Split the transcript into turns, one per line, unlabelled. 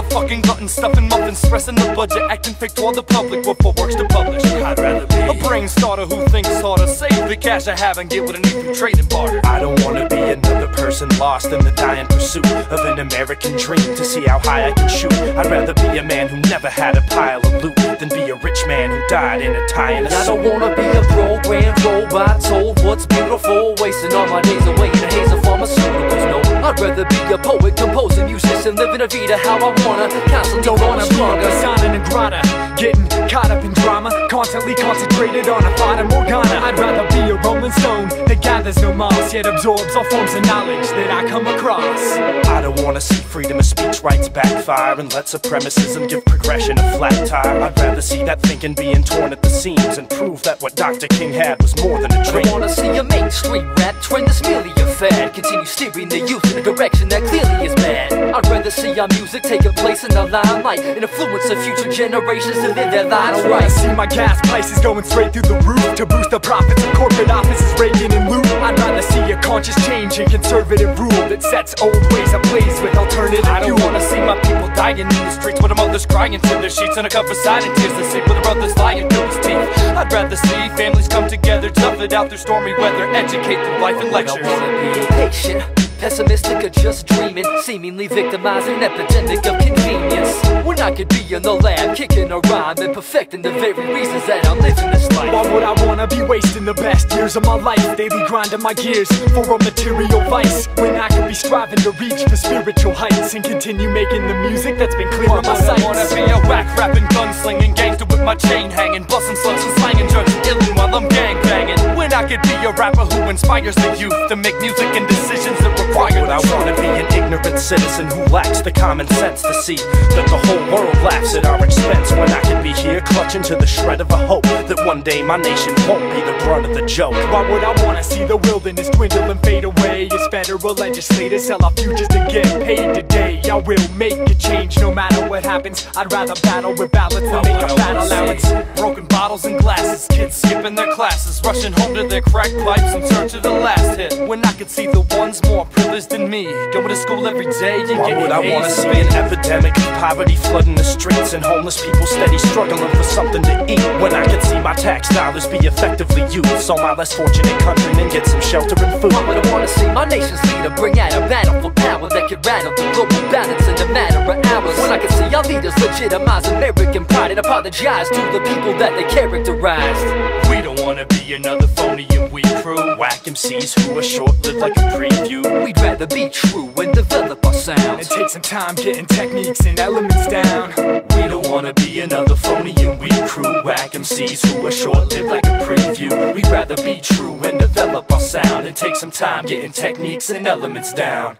Fucking glutton, stuffing muffins, stressing the budget, acting fake to all the public before works to publish. I'd rather be a brain starter who thinks harder, save the cash I have and get what I need through trade and barter. I don't wanna be another person lost in the dying pursuit of an American dream to see how high I can shoot. I'd rather be a man who never had a pile of loot than be a rich man who died in a tie and a suit.
I don't wanna be a programmed robot told what's beautiful, wasting all my days away in a haze of pharmaceuticals. No, I'd rather be a poet, composer, musician, living a vida how I wanna. Constantly
don't wanna be a persona non grata, getting caught up in drama, constantly concentrated on a Fata Morgana. I'd rather be a rolling stone that gathers no moss, yet absorbs all forms of knowledge that I come across.
I don't wanna see freedom of speech rights backfire and let supremacism give progression a flat tire. I'd rather see that thinking being torn at the seams and prove that what Dr. King had was more than a dream.
I wanna see a mainstream rap trend that's merely a fad, continue steering the youth in a direction that clearly is bad. I'd rather see our music take a place in the limelight and influence the future generations to live their lives
right. I wanna see my gas prices going straight through the roof to boost the profits of corporate offices raking and loot. I'd rather see a conscious change in conservative rule that sets old ways ablaze with alternative
I don't wanna see my people dying in the streets with their mothers crying to their sheets and a cup of silent tears to sleep with their brothers lying through his teeth. I'd rather see families come together, tough it out through stormy weather, educate through life and lectures.
I wanna be patient, pessimistic or just dreaming, seemingly victimizing an epidemic of convenience. When I could be in the lab, kicking a rhyme and perfecting the very reasons that I'm living this life.
Why would I wanna be wasting the best years of my life, daily grinding my gears for a material vice, when I could be striving to reach the spiritual heights and continue making the music that's been clear on my sights.
I wanna be a whack rapping, gunslinging gangster with my chain hanging, busting slugs and slanging drugs and illin' while I'm gang banging. When I could be a rapper who inspires the youth to make music and decisions that require I wanna be an ignorant citizen who lacks the common sense to see that the whole world laughs at our expense, when I could be here clutching to the shred of a hope that one day my nation won't be the brunt of the joke.
Why would I wanna see the wilderness dwindle and fade away as federal legislators sell our futures to get paid today? I will make a change no matter what happens. I'd rather battle with ballots than make a bad allowance.
Broken bottles and glasses, kids skipping their classes, rushing home to their crack pipes in search of the last hit, when I could see the ones more privileged than me going to school every day and Why would I wanna see an epidemic of poverty flooding the streets and homeless people steady struggling for something to eat, when I could see my tax dollars be effectively used so my less fortunate countrymen get some shelter and food?
Why would I wanna see my nation's leader bring out a battle for power that could rattle the global balance in a matter of hours, when I could see our leaders legitimize American pride and apologize to the people that they characterized?
We don't wanna be another phony and weak crew, whack MCs who are short-lived like a preview.
We'd rather be true and develop our sound
and take some time getting techniques and elements down.
We don't wanna be another phony and weak crew, whack MCs who are short-lived like a preview. We'd rather be true and develop our sound and take some time getting techniques and elements down.